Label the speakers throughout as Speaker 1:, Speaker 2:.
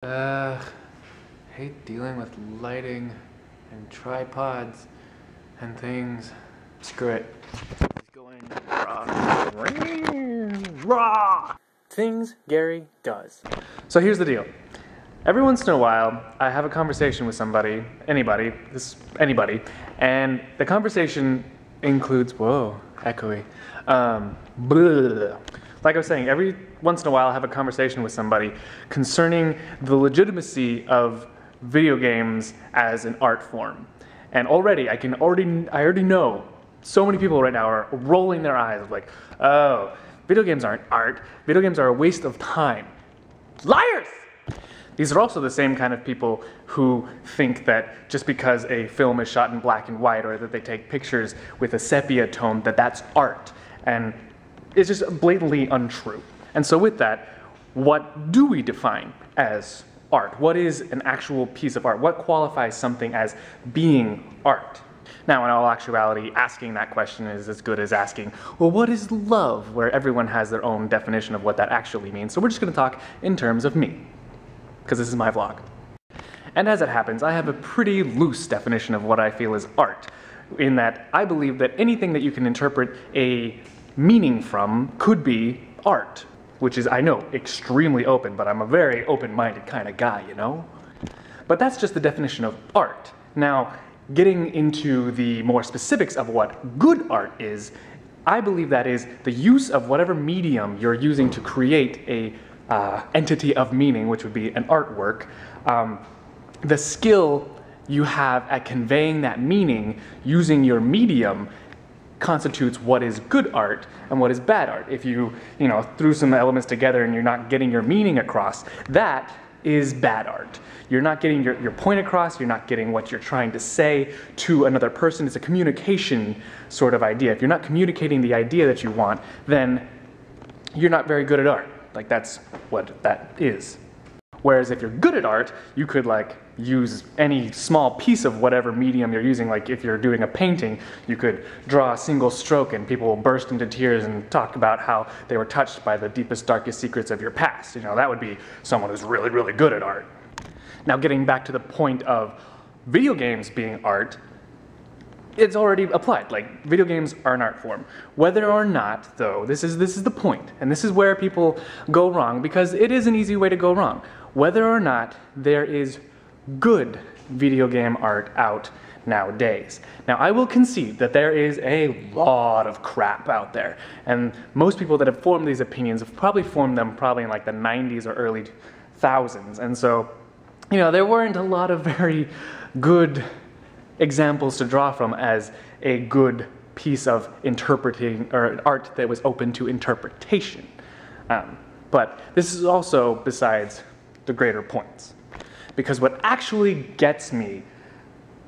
Speaker 1: Hate dealing with lighting and tripods and things. Screw it. It's going raw. Things Gary does. So here's the deal. Every once in a while, I have a conversation with somebody, anybody, and the conversation includes, whoa, echoey. Like I was saying, every once in a while I have a conversation with somebody concerning the legitimacy of video games as an art form. And I already know so many people right now are rolling their eyes like, oh, video games aren't art, video games are a waste of time. Liars! These are also the same kind of people who think that just because a film is shot in black and white or that they take pictures with a sepia tone, that that's art. And it's just blatantly untrue. And so with that, what do we define as art? What is an actual piece of art? What qualifies something as being art? Now, in all actuality, asking that question is as good as asking, well, what is love? Where everyone has their own definition of what that actually means. So we're just going to talk in terms of me, because this is my vlog. And as it happens, I have a pretty loose definition of what I feel is art, in that I believe that anything that you can interpret a meaning from could be art, which is, I know, extremely open, but I'm a very open-minded kind of guy, you know? But that's just the definition of art. Now, getting into the more specifics of what good art is, I believe that is the use of whatever medium you're using to create a entity of meaning, which would be an artwork, the skill you have at conveying that meaning using your medium constitutes what is good art and what is bad art. If you threw some elements together and you're not getting your meaning across, that is bad art. You're not getting your point across, you're not getting what you're trying to say to another person. It's a communication sort of idea. If you're not communicating the idea that you want, then you're not very good at art. Like, that's what that is. Whereas if you're good at art, you could use any small piece of whatever medium you're using. Like if you're doing a painting, you could draw a single stroke and people will burst into tears and talk about how they were touched by the deepest, darkest secrets of your past. That would be someone who's really, really good at art. Now, getting back to the point of video games being art, it's already applied. Like, video games are an art form. Whether or not, though, this is the point, and this is where people go wrong, because it is an easy way to go wrong. Whether or not there is good video game art out nowadays. Now, I will concede that there is a lot of crap out there, and most people that have formed these opinions have probably formed them in like the 90s or early thousands, and so, there weren't a lot of very good examples to draw from as a good piece of interpreting or art that was open to interpretation. But this is also besides the greater points. Because what actually gets me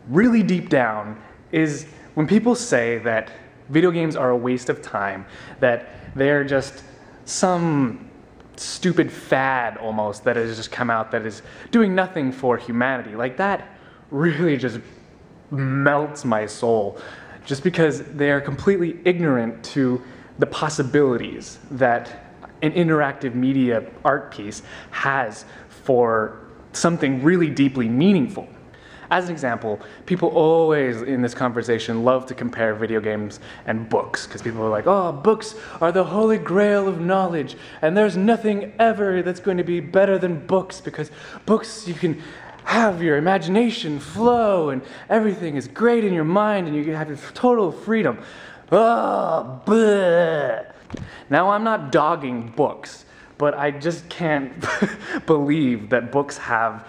Speaker 1: really deep down is when people say that video games are a waste of time, that they're just some stupid fad almost that has just come out that is doing nothing for humanity. Like, that really just melts my soul, just because they're completely ignorant to the possibilities that an interactive media art piece has for something really deeply meaningful. As an example, people always in this conversation love to compare video games and books, because people are like, oh, books are the holy grail of knowledge, and there's nothing ever that's going to be better than books, because books, you can have your imagination flow and everything is great in your mind and you have your total freedom. Oh, bleh. Now, I'm not dogging books, but I just can't believe that books have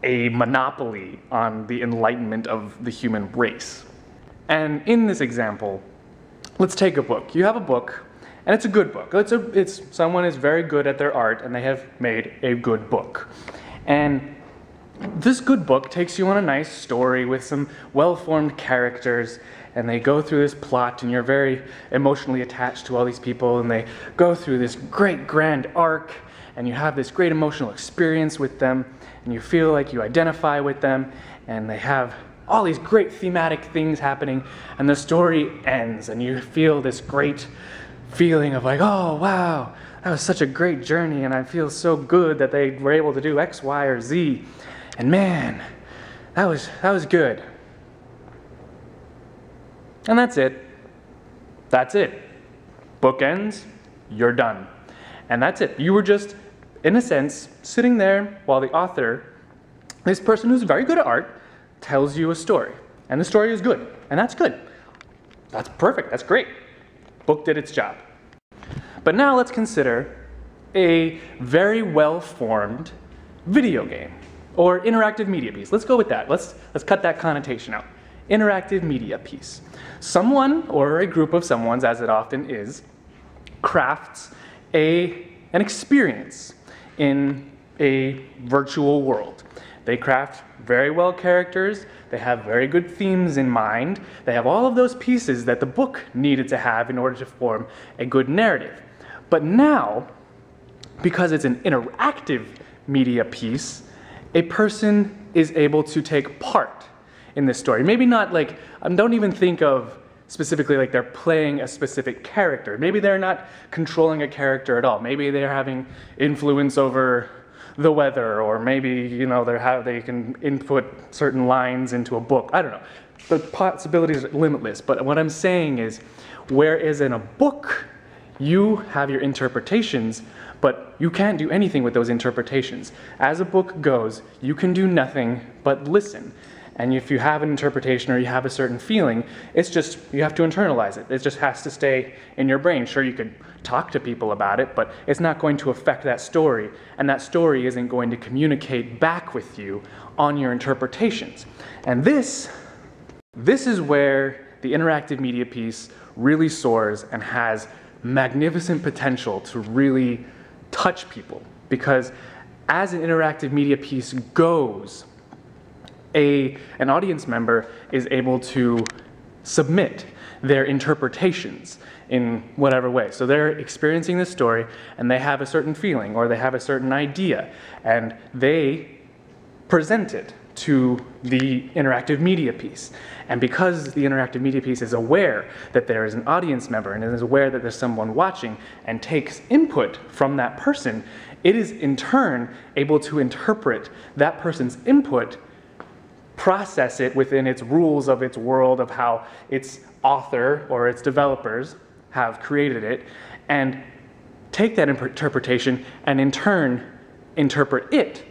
Speaker 1: a monopoly on the enlightenment of the human race. And in this example, let's take a book. You have a book, and it's a good book. Someone is very good at their art and they have made a good book. And this good book takes you on a nice story with some well-formed characters, and they go through this plot, and you're very emotionally attached to all these people, and they go through this great grand arc, and you have this great emotional experience with them, and you feel like you identify with them, and they have all these great thematic things happening, and the story ends, and you feel this great feeling of like, oh wow, that was such a great journey, and I feel so good that they were able to do X, Y, or Z. And man, that was good. And that's it. That's it. Book ends, you're done. And that's it. You were just, in a sense, sitting there while the author, this person who's very good at art, tells you a story. And the story is good. And that's good. That's perfect. That's great. Book did its job. But now let's consider a very well-formed video game or interactive media piece. Let's go with that. Let's cut that connotation out. Interactive media piece. Someone, or a group of someones, as it often is, crafts an experience in a virtual world. They craft very well characters, they have very good themes in mind, they have all of those pieces that the book needed to have in order to form a good narrative. But now, because it's an interactive media piece, a person is able to take part in this story. Maybe not like, don't even think of specifically like they're playing a specific character. Maybe they're not controlling a character at all. Maybe they're having influence over the weather, or maybe, you know, they can input certain lines into a book. I don't know. The possibilities are limitless. But what I'm saying is, whereas in a book, you have your interpretations, but you can't do anything with those interpretations. As a book goes, you can do nothing but listen. And if you have an interpretation or you have a certain feeling, it's just, you have to internalize it. It just has to stay in your brain. Sure, you could talk to people about it, but it's not going to affect that story, and that story isn't going to communicate back with you on your interpretations. And this is where the interactive media piece really soars and has magnificent potential to really touch people. Because as an interactive media piece goes, an audience member is able to submit their interpretations in whatever way. So they're experiencing this story and they have a certain feeling or they have a certain idea, and they present it to the interactive media piece. And because the interactive media piece is aware that there is an audience member and is aware that there's someone watching and takes input from that person, it is in turn able to interpret that person's input, process it within its rules of its world of how its author or its developers have created it, and take that interpretation and in turn interpret it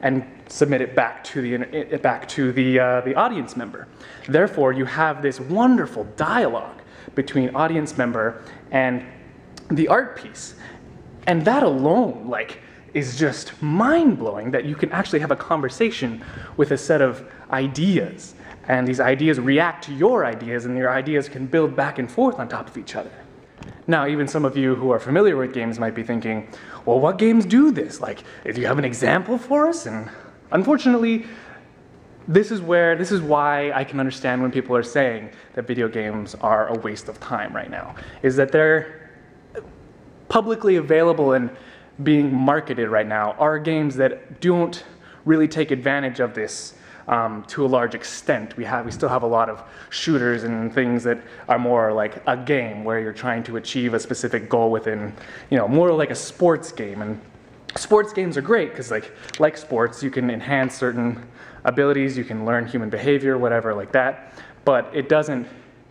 Speaker 1: and submit it back to the audience member. Therefore, you have this wonderful dialogue between audience member and the art piece, and that alone, like, is just mind-blowing, that you can actually have a conversation with a set of ideas, and these ideas react to your ideas, and your ideas can build back and forth on top of each other. Now, even some of you who are familiar with games might be thinking, well, what games do this? Like, do you have an example for us? And unfortunately, this is why I can understand when people are saying that video games are a waste of time right now, is that they're publicly available and being marketed right now are games that don't really take advantage of this to a large extent. We still have a lot of shooters and things that are more like a game where you're trying to achieve a specific goal within, you know, more like a sports game. And sports games are great because like sports, you can enhance certain abilities, you can learn human behavior, whatever like that, but it doesn't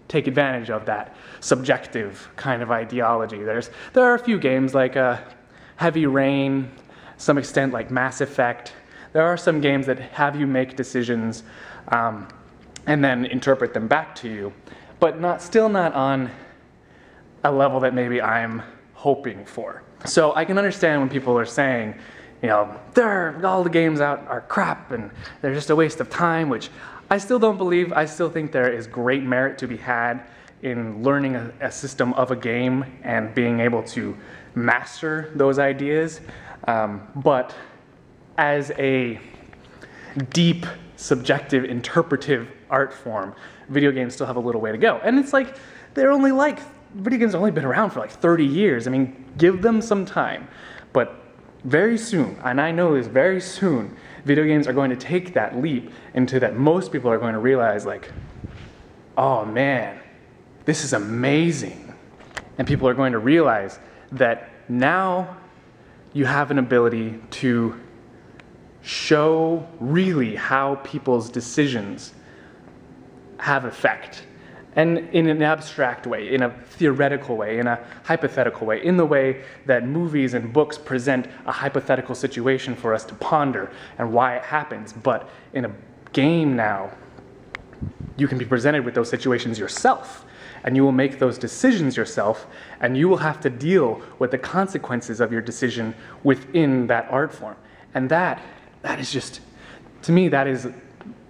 Speaker 1: take advantage of that subjective kind of ideology. There are a few games like Heavy Rain, some extent like Mass Effect. There are some games that have you make decisions and then interpret them back to you, but still not on a level that maybe I'm hoping for. So I can understand when people are saying, you know, all the games out are crap and they're just a waste of time, which I still don't believe. I still think there is great merit to be had in learning a system of a game and being able to master those ideas. But as a deep, subjective, interpretive art form, video games still have a little way to go. And it's like, video games have only been around for like 30 years. I mean, give them some time. But very soon, and I know this, very soon, video games are going to take that leap into that most people are going to realize, like, oh man, this is amazing. And people are going to realize that now you have an ability to show really how people's decisions have effect. And in an abstract way, in a theoretical way, in a hypothetical way, in the way that movies and books present a hypothetical situation for us to ponder and why it happens. But in a game now, you can be presented with those situations yourself, and you will make those decisions yourself, and you will have to deal with the consequences of your decision within that art form. And that is just, to me, that is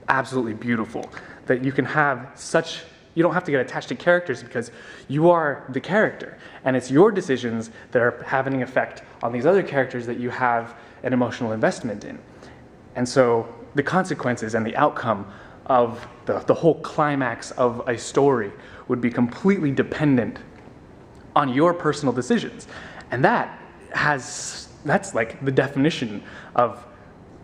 Speaker 1: absolutely beautiful. That you can have such, you don't have to get attached to characters because you are the character, and it's your decisions that are having an effect on these other characters that you have an emotional investment in. And so the consequences and the outcome of the whole climax of a story would be completely dependent on your personal decisions. And that's like the definition of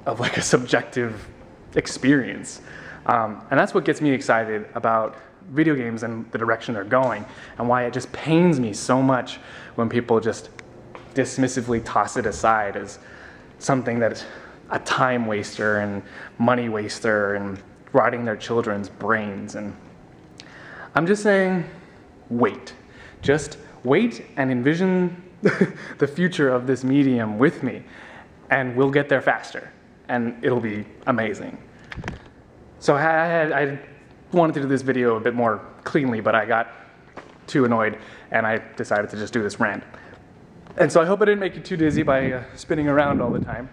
Speaker 1: like a subjective experience. And that's what gets me excited about video games and the direction they're going, and why it just pains me so much when people just dismissively toss it aside as something that's a time waster and money waster and rotting their children's brains. And I'm just saying, wait. Just wait and envision the future of this medium with me, and we'll get there faster, and it'll be amazing. So I wanted to do this video a bit more cleanly, but I got too annoyed and I decided to just do this rant. And so I hope I didn't make you too dizzy by spinning around all the time.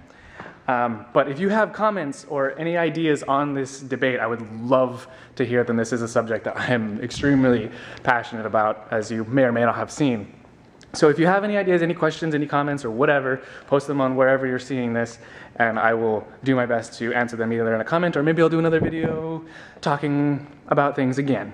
Speaker 1: But if you have comments or any ideas on this debate, I would love to hear them. This is a subject that I am extremely passionate about, as you may or may not have seen. So if you have any ideas, any questions, any comments, or whatever, post them on wherever you're seeing this, and I will do my best to answer them either in a comment, or maybe I'll do another video talking about things again.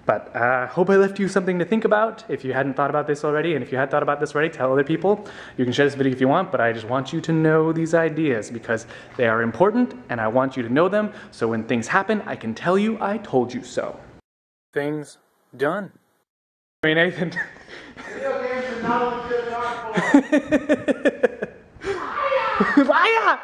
Speaker 1: But I hope I left you something to think about if you hadn't thought about this already, and if you had thought about this already, tell other people. You can share this video if you want, but I just want you to know these ideas because they are important, and I want you to know them, so when things happen, I can tell you I told you so. Things done. I mean, Nathan.
Speaker 2: Video games are not only good at art form.
Speaker 1: Liar!